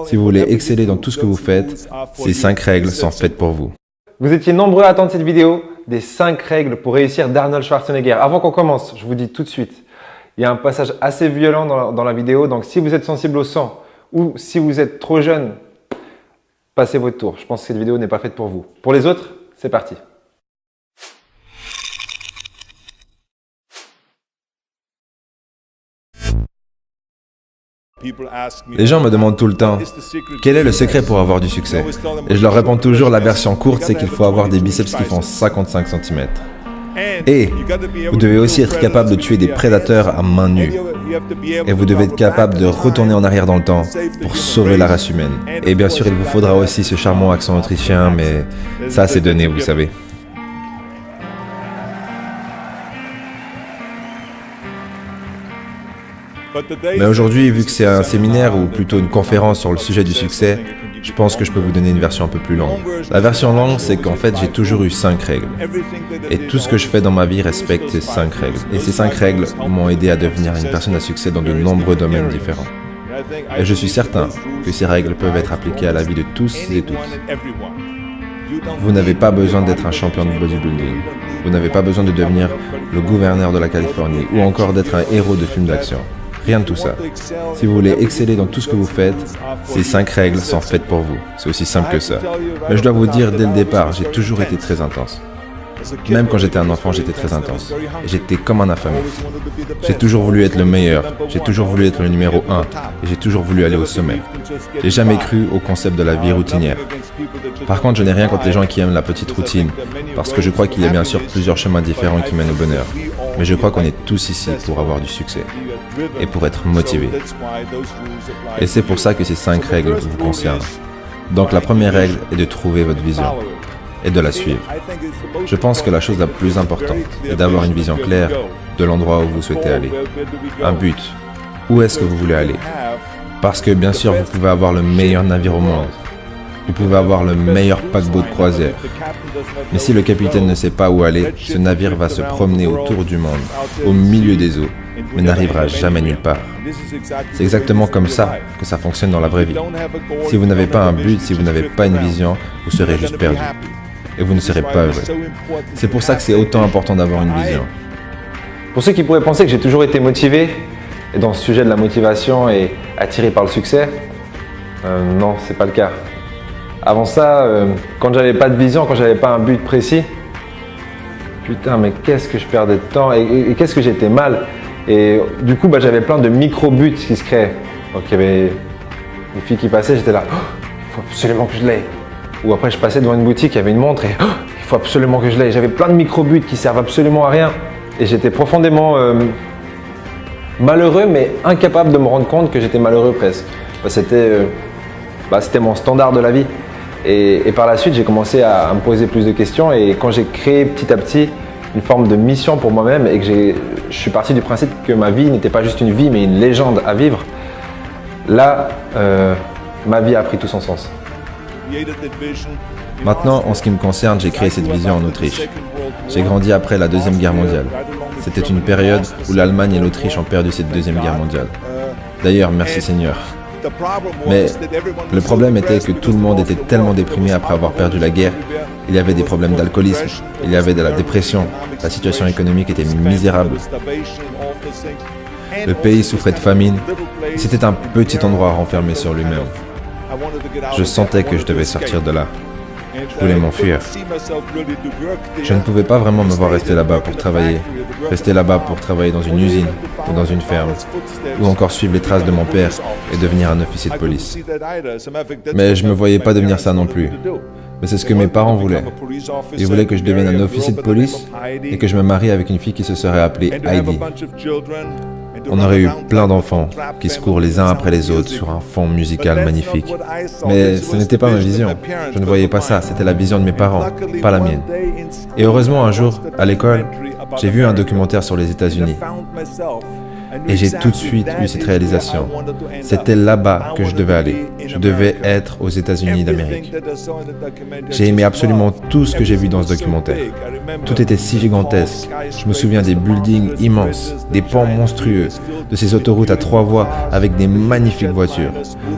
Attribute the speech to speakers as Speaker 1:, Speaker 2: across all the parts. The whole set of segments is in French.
Speaker 1: Si vous voulez exceller dans tout ce que vous faites, ces 5 règles sont faites pour vous.
Speaker 2: Vous étiez nombreux à attendre cette vidéo des 5 règles pour réussir d'Arnold Schwarzenegger. Avant qu'on commence, je vous dis tout de suite, il y a un passage assez violent dans la vidéo. Donc si vous êtes sensible au sang ou si vous êtes trop jeune, passez votre tour. Je pense que cette vidéo n'est pas faite pour vous. Pour les autres, c'est parti.
Speaker 1: Les gens me demandent tout le temps, quel est le secret pour avoir du succès? Et je leur réponds toujours, la version courte, c'est qu'il faut avoir des biceps qui font 55 cm. Et vous devez aussi être capable de tuer des prédateurs à main nue. Et vous devez être capable de retourner en arrière dans le temps pour sauver la race humaine. Et bien sûr, il vous faudra aussi ce charmant accent autrichien, mais ça c'est donné, vous savez. Mais aujourd'hui, vu que c'est un séminaire ou plutôt une conférence sur le sujet du succès, je pense que je peux vous donner une version un peu plus longue. La version longue, c'est qu'en fait, j'ai toujours eu 5 règles. Et tout ce que je fais dans ma vie respecte ces 5 règles. Et ces 5 règles m'ont aidé à devenir une personne à succès dans de nombreux domaines différents. Et je suis certain que ces règles peuvent être appliquées à la vie de tous et toutes. Vous n'avez pas besoin d'être un champion de bodybuilding. Vous n'avez pas besoin de devenir le gouverneur de la Californie ou encore d'être un héros de film d'action. Rien de tout ça. Si vous voulez exceller dans tout ce que vous faites, ces 5 règles sont faites pour vous. C'est aussi simple que ça. Mais je dois vous dire, dès le départ, j'ai toujours été très intense. Même quand j'étais un enfant, j'étais très intense. J'étais comme un affamé. J'ai toujours voulu être le meilleur. J'ai toujours voulu être le numéro 1. Et j'ai toujours voulu aller au sommet. J'ai jamais cru au concept de la vie routinière. Par contre, je n'ai rien contre les gens qui aiment la petite routine, parce que je crois qu'il y a bien sûr plusieurs chemins différents qui mènent au bonheur. Mais je crois qu'on est tous ici pour avoir du succès et pour être motivés. Et c'est pour ça que ces 5 règles vous concernent. Donc la première règle est de trouver votre vision et de la suivre. Je pense que la chose la plus importante est d'avoir une vision claire de l'endroit où vous souhaitez aller. Un but. Où est-ce que vous voulez aller? Parce que bien sûr, vous pouvez avoir le meilleur navire au monde. Vous pouvez avoir le meilleur paquebot de croisière. Mais si le capitaine ne sait pas où aller, ce navire va se promener autour du monde, au milieu des eaux, mais n'arrivera jamais nulle part. C'est exactement comme ça que ça fonctionne dans la vraie vie. Si vous n'avez pas un but, si vous n'avez pas une vision, vous serez juste perdu. Et vous ne serez pas heureux. C'est pour ça que c'est autant important d'avoir une vision.
Speaker 2: Pour ceux qui pourraient penser que j'ai toujours été motivé, et dans ce sujet de la motivation et attiré par le succès, non, c'est pas le cas. Avant ça, quand j'avais pas de vision, quand j'avais pas un but précis, putain, mais qu'est-ce que je perdais de temps et qu'est-ce que j'étais mal. Et du coup, j'avais plein de micro-buts qui se créaient. Donc il y avait une fille qui passait, j'étais là, il faut absolument que je l'aie. Ou après, je passais devant une boutique, il y avait une montre et il faut absolument que je l'aie. J'avais plein de micro-buts qui servent absolument à rien. Et j'étais profondément malheureux, mais incapable de me rendre compte que j'étais malheureux presque. C'était mon standard de la vie. Et par la suite, j'ai commencé à me poser plus de questions. Et quand j'ai créé petit à petit une forme de mission pour moi-même et que je suis parti du principe que ma vie n'était pas juste une vie, mais une légende à vivre, là, ma vie a pris tout son sens.
Speaker 1: Maintenant, en ce qui me concerne, j'ai créé cette vision en Autriche. J'ai grandi après la Deuxième Guerre mondiale. C'était une période où l'Allemagne et l'Autriche ont perdu cette Deuxième Guerre mondiale. D'ailleurs, merci Seigneur. Mais le problème était que tout le monde était tellement déprimé après avoir perdu la guerre. Il y avait des problèmes d'alcoolisme, il y avait de la dépression, la situation économique était misérable. Le pays souffrait de famine. C'était un petit endroit renfermé sur lui-même. Je sentais que je devais sortir de là. Je voulais m'enfuir. Je ne pouvais pas vraiment me voir rester là-bas pour travailler. Rester là-bas pour travailler dans une usine ou dans une ferme. Ou encore suivre les traces de mon père et devenir un officier de police. Mais je ne me voyais pas devenir ça non plus. Mais c'est ce que mes parents voulaient. Ils voulaient que je devienne un officier de police et que je me marie avec une fille qui se serait appelée Heidi. On aurait eu plein d'enfants qui se courent les uns après les autres sur un fond musical magnifique. Mais ce n'était pas ma vision. Je ne voyais pas ça, c'était la vision de mes parents, pas la mienne. Et heureusement, un jour, à l'école, j'ai vu un documentaire sur les États-Unis. Et j'ai tout de suite eu cette réalisation. C'était là-bas que je devais aller. Je devais être aux États-Unis d'Amérique. J'ai aimé absolument tout ce que j'ai vu dans ce documentaire. Tout était si gigantesque. Je me souviens des buildings immenses, des ponts monstrueux, de ces autoroutes à 3 voies avec des magnifiques voitures,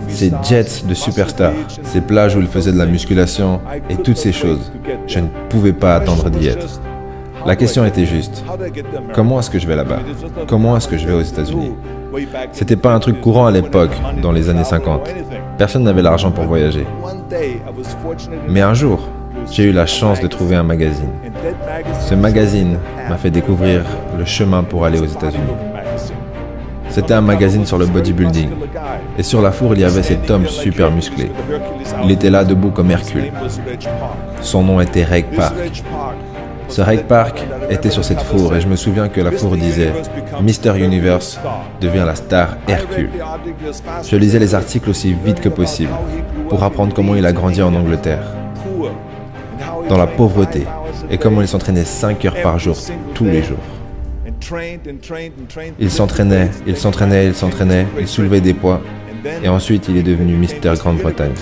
Speaker 1: ces jets de superstars, ces plages où ils faisaient de la musculation et toutes ces choses. Je ne pouvais pas attendre d'y être. La question était juste, comment est-ce que je vais là-bas? Comment est-ce que je vais aux États-Unis? C'était pas un truc courant à l'époque, dans les années 50. Personne n'avait l'argent pour voyager. Mais un jour, j'ai eu la chance de trouver un magazine. Ce magazine m'a fait découvrir le chemin pour aller aux États-Unis. C'était un magazine sur le bodybuilding. Et sur la four, il y avait cet homme super musclé. Il était là debout comme Hercule. Son nom était Reg Park. Ce Reg Park était sur cette four et je me souviens que la four disait « Mr. Universe devient la star Hercule ». Je lisais les articles aussi vite que possible pour apprendre comment il a grandi en Angleterre, dans la pauvreté, et comment il s'entraînait 5 heures par jour, tous les jours. Il s'entraînait, il soulevait des poids, et ensuite il est devenu Mr. Grande-Bretagne.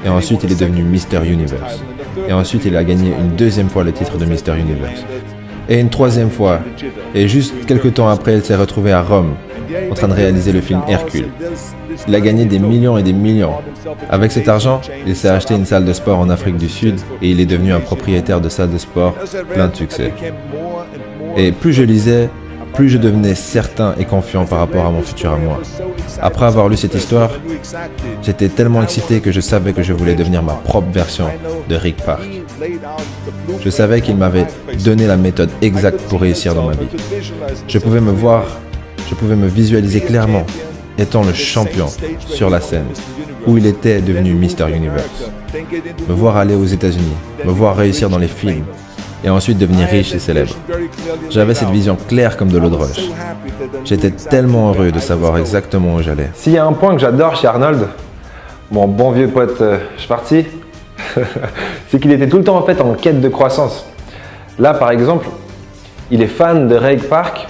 Speaker 1: Et ensuite il est devenu Mr. Universe. Et ensuite, il a gagné une deuxième fois le titre de Mr. Universe. Et une troisième fois. Et juste quelques temps après, il s'est retrouvé à Rome, en train de réaliser le film Hercule. Il a gagné des millions et des millions. Avec cet argent, il s'est acheté une salle de sport en Afrique du Sud et il est devenu un propriétaire de salle de sport plein de succès. Et plus je lisais, plus je devenais certain et confiant par rapport à mon futur à moi. Après avoir lu cette histoire, j'étais tellement excité que je savais que je voulais devenir ma propre version de Reg Park. Je savais qu'il m'avait donné la méthode exacte pour réussir dans ma vie. Je pouvais me visualiser clairement étant le champion sur la scène, où il était devenu Mr. Universe. Me voir aller aux États-Unis, me voir réussir dans les films, et ensuite devenir riche et célèbre. J'avais cette vision claire comme de l'eau de roche. J'étais tellement heureux de savoir exactement où j'allais.
Speaker 2: S'il y a un point que j'adore chez Arnold, mon bon vieux pote Schwartzy, c'est qu'il était tout le temps en fait en quête de croissance. Là par exemple, il est fan de Reg Park,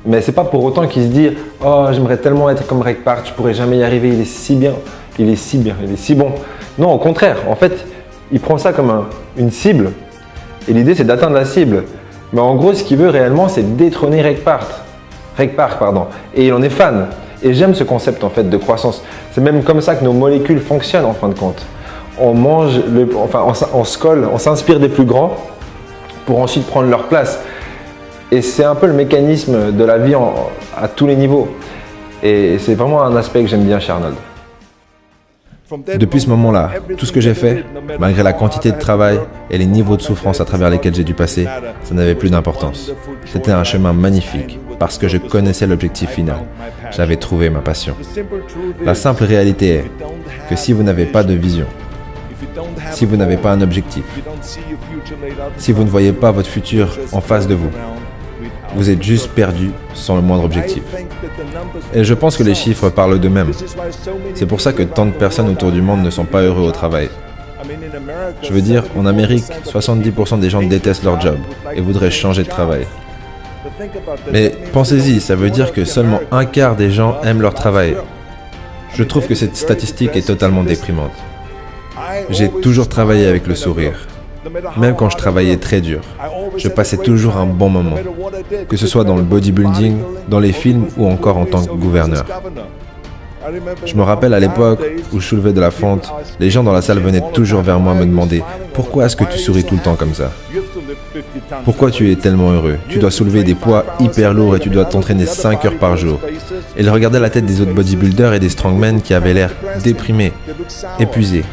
Speaker 2: mais c'est pas pour autant qu'il se dit « Oh, j'aimerais tellement être comme Reg Park, je pourrais jamais y arriver, il est si bien, il est si bien, il est si bon. » Non, au contraire, en fait, il prend ça comme une cible. Et l'idée, c'est d'atteindre la cible. Mais en gros, ce qu'il veut réellement, c'est détrôner Reg Park. Et il en est fan. Et j'aime ce concept en fait de croissance. C'est même comme ça que nos molécules fonctionnent en fin de compte. On mange, on se colle, on s'inspire des plus grands pour ensuite prendre leur place. Et c'est un peu le mécanisme de la vie à tous les niveaux. Et c'est vraiment un aspect que j'aime bien chez Arnold.
Speaker 1: Depuis ce moment-là, tout ce que j'ai fait, malgré la quantité de travail et les niveaux de souffrance à travers lesquels j'ai dû passer, ça n'avait plus d'importance. C'était un chemin magnifique, parce que je connaissais l'objectif final. J'avais trouvé ma passion. La simple réalité est que si vous n'avez pas de vision, si vous n'avez pas un objectif, si vous ne voyez pas votre futur en face de vous, vous êtes juste perdu sans le moindre objectif. Et je pense que les chiffres parlent d'eux-mêmes. C'est pour ça que tant de personnes autour du monde ne sont pas heureux au travail. Je veux dire, en Amérique, 70% des gens détestent leur job et voudraient changer de travail. Mais pensez-y, ça veut dire que seulement un quart des gens aiment leur travail. Je trouve que cette statistique est totalement déprimante. J'ai toujours travaillé avec le sourire. Même quand je travaillais très dur, je passais toujours un bon moment, que ce soit dans le bodybuilding, dans les films ou encore en tant que gouverneur. Je me rappelle à l'époque où je soulevais de la fonte, les gens dans la salle venaient toujours vers moi me demander « Pourquoi est-ce que tu souris tout le temps comme ça ? Pourquoi tu es tellement heureux ? Tu dois soulever des poids hyper lourds et tu dois t'entraîner 5 heures par jour. » Et ils regardaient la tête des autres bodybuilders et des strongmen qui avaient l'air déprimés, épuisés.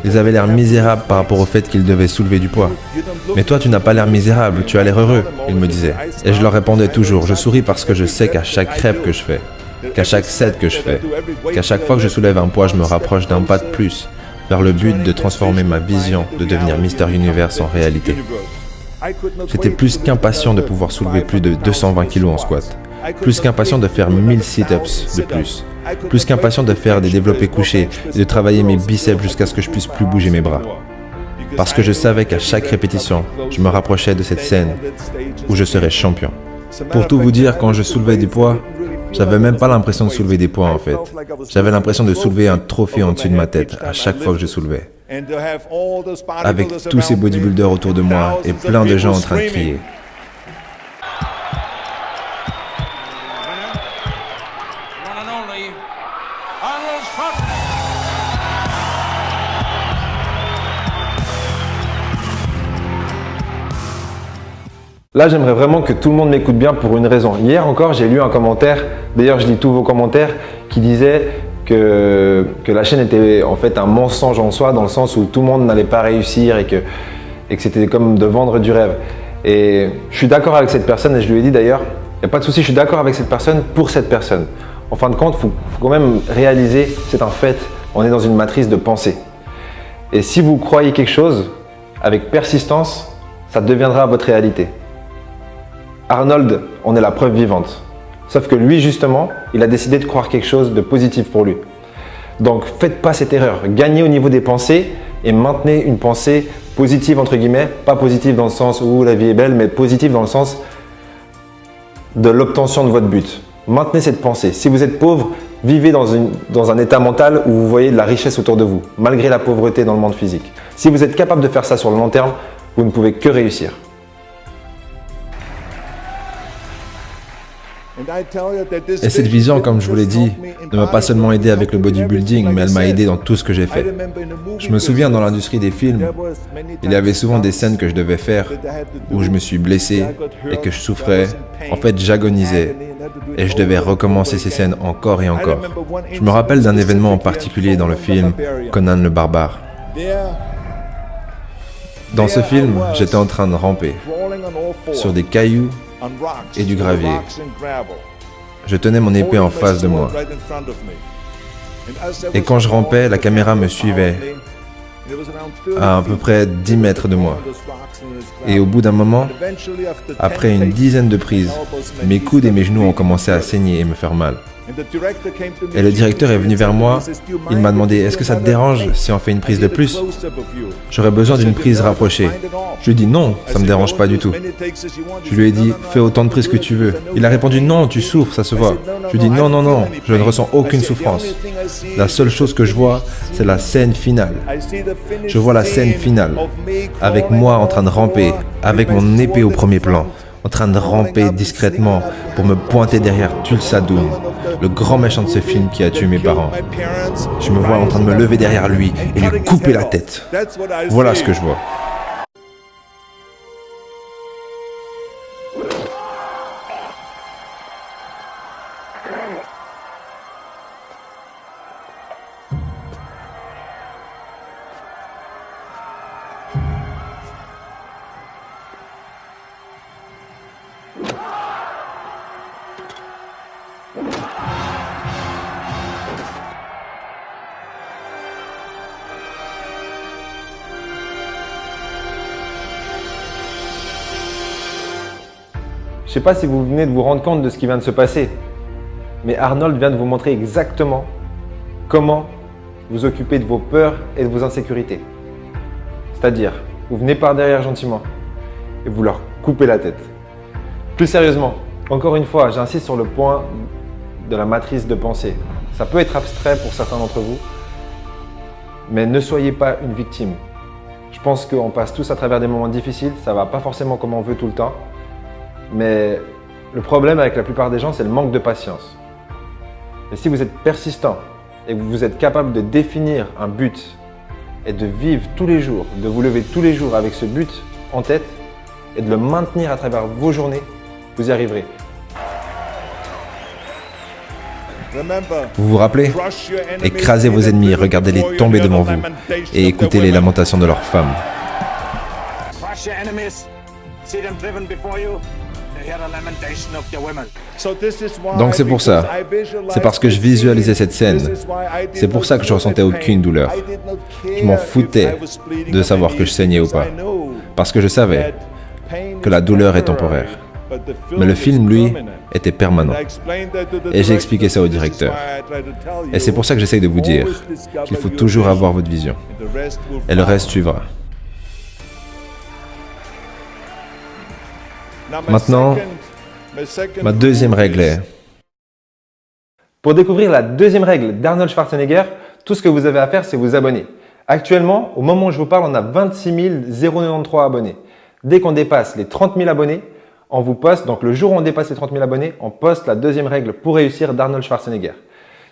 Speaker 1: Ils avaient l'air misérables par rapport au fait qu'ils devaient soulever du poids. « Mais toi, tu n'as pas l'air misérable, tu as l'air heureux », ils me disaient. Et je leur répondais toujours « Je souris parce que je sais qu'à chaque rep que je fais, qu'à chaque set que je fais, qu'à chaque fois que je soulève un poids, je me rapproche d'un pas de plus vers le but de transformer ma vision de devenir Mr. Universe en réalité. » J'étais plus qu'impatient de pouvoir soulever plus de 220 kilos en squat, plus qu'impatient de faire 1000 sit-ups de plus qu'impatient de faire des développés couchés et de travailler mes biceps jusqu'à ce que je puisse plus bouger mes bras. Parce que je savais qu'à chaque répétition, je me rapprochais de cette scène où je serais champion. Pour tout vous dire, quand je soulevais du poids, J'avais même pas l'impression de soulever des poids en fait. J'avais l'impression de soulever un trophée en dessus de ma tête à chaque fois que je soulevais. Avec tous ces bodybuilders autour de moi et plein de gens en train de crier.
Speaker 2: Là, j'aimerais vraiment que tout le monde m'écoute bien pour une raison. Hier encore, j'ai lu un commentaire, d'ailleurs je lis tous vos commentaires, qui disait que la chaîne était en fait un mensonge en soi, dans le sens où tout le monde n'allait pas réussir et que c'était comme de vendre du rêve. Et je suis d'accord avec cette personne et je lui ai dit d'ailleurs, il n'y a pas de souci, je suis d'accord avec cette personne pour cette personne. En fin de compte, il faut quand même réaliser, c'est un fait, on est dans une matrice de pensée. Et si vous croyez quelque chose, avec persistance, ça deviendra votre réalité. Arnold en est la preuve vivante. Sauf que lui, justement, il a décidé de croire quelque chose de positif pour lui. Donc, faites pas cette erreur. Gagnez au niveau des pensées et maintenez une pensée positive, entre guillemets. Pas positive dans le sens où la vie est belle, mais positive dans le sens de l'obtention de votre but. Maintenez cette pensée. Si vous êtes pauvre, vivez dans un état mental où vous voyez de la richesse autour de vous, malgré la pauvreté dans le monde physique. Si vous êtes capable de faire ça sur le long terme, vous ne pouvez que réussir.
Speaker 1: Et cette vision, comme je vous l'ai dit, ne m'a pas seulement aidé avec le bodybuilding, mais elle m'a aidé dans tout ce que j'ai fait. Je me souviens, dans l'industrie des films, il y avait souvent des scènes que je devais faire où je me suis blessé et que je souffrais. En fait, j'agonisais et je devais recommencer ces scènes encore et encore. Je me rappelle d'un événement en particulier dans le film Conan le Barbare. Dans ce film, j'étais en train de ramper sur des cailloux et du gravier. Je tenais mon épée en face de moi. Et quand je rampais, la caméra me suivait à peu près 10 mètres de moi. Et au bout d'un moment, après une dizaine de prises, mes coudes et mes genoux ont commencé à saigner et me faire mal. Et le directeur est venu vers moi, il m'a demandé « Est-ce que ça te dérange si on fait une prise de plus ? J'aurais besoin d'une prise rapprochée. » Je lui ai dit « Non, ça me dérange pas du tout. » Je lui ai dit « Fais autant de prises que tu veux. » Il a répondu « Non, tu souffres, ça se voit. » Je lui ai dit « Non, non, non, je ne ressens aucune souffrance. La seule chose que je vois, c'est la scène finale. Je vois la scène finale, avec moi en train de ramper, avec mon épée au premier plan, en train de ramper discrètement pour me pointer derrière Tulsa-Doom, le grand méchant de ce film qui a tué mes parents. Je me vois en train de me lever derrière lui et lui couper la tête. Voilà ce que je vois.
Speaker 2: Je ne sais pas si vous venez de vous rendre compte de ce qui vient de se passer, mais Arnold vient de vous montrer exactement comment vous occuper de vos peurs et de vos insécurités. C'est-à-dire, vous venez par derrière gentiment et vous leur coupez la tête. Plus sérieusement, encore une fois, j'insiste sur le point de la matrice de pensée. Ça peut être abstrait pour certains d'entre vous, mais ne soyez pas une victime. Je pense qu'on passe tous à travers des moments difficiles, ça ne va pas forcément comme on veut tout le temps. Mais le problème avec la plupart des gens, c'est le manque de patience. Et si vous êtes persistant et que vous êtes capable de définir un but et de vivre tous les jours, de vous lever tous les jours avec ce but en tête et de le maintenir à travers vos journées, vous y arriverez.
Speaker 1: Vous vous rappelez? Écrasez vos ennemis, regardez-les tomber devant vous et écoutez les lamentations de leurs femmes. Donc c'est pour ça, c'est parce que je visualisais cette scène, c'est pour ça que je ressentais aucune douleur. Je m'en foutais de savoir que je saignais ou pas, parce que je savais que la douleur est temporaire. Mais le film, lui, était permanent. Et j'ai expliqué ça au directeur. Et c'est pour ça que j'essaye de vous dire qu'il faut toujours avoir votre vision. Et le reste suivra. Maintenant, ma deuxième règle est
Speaker 2: Pour découvrir la deuxième règle d'Arnold Schwarzenegger, tout ce que vous avez à faire, c'est vous abonner. Actuellement, au moment où je vous parle, on a 26 093 abonnés. Dès qu'on dépasse les 30 000 abonnés, on vous poste, donc le jour où on dépasse les 30 000 abonnés, on poste la deuxième règle pour réussir d'Arnold Schwarzenegger.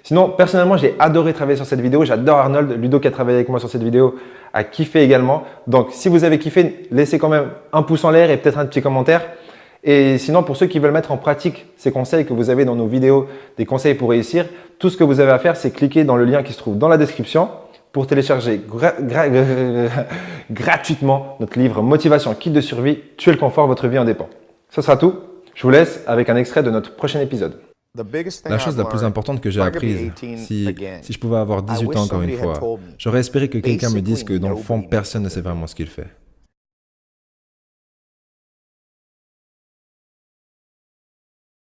Speaker 2: Sinon, personnellement, j'ai adoré travailler sur cette vidéo. J'adore Arnold. Ludo qui a travaillé avec moi sur cette vidéo a kiffé également. Donc, si vous avez kiffé, laissez quand même un pouce en l'air et peut-être un petit commentaire. Et sinon, pour ceux qui veulent mettre en pratique ces conseils que vous avez dans nos vidéos, des conseils pour réussir, tout ce que vous avez à faire, c'est cliquer dans le lien qui se trouve dans la description pour télécharger gratuitement notre livre Motivation, kit de survie, tuer le confort, votre vie en dépend. Ce sera tout. Je vous laisse avec un extrait de notre prochain épisode.
Speaker 1: La chose la plus importante que j'ai apprise, si je pouvais avoir 18 ans encore une fois, j'aurais espéré que quelqu'un me dise que dans le fond, personne ne sait vraiment ce qu'il fait.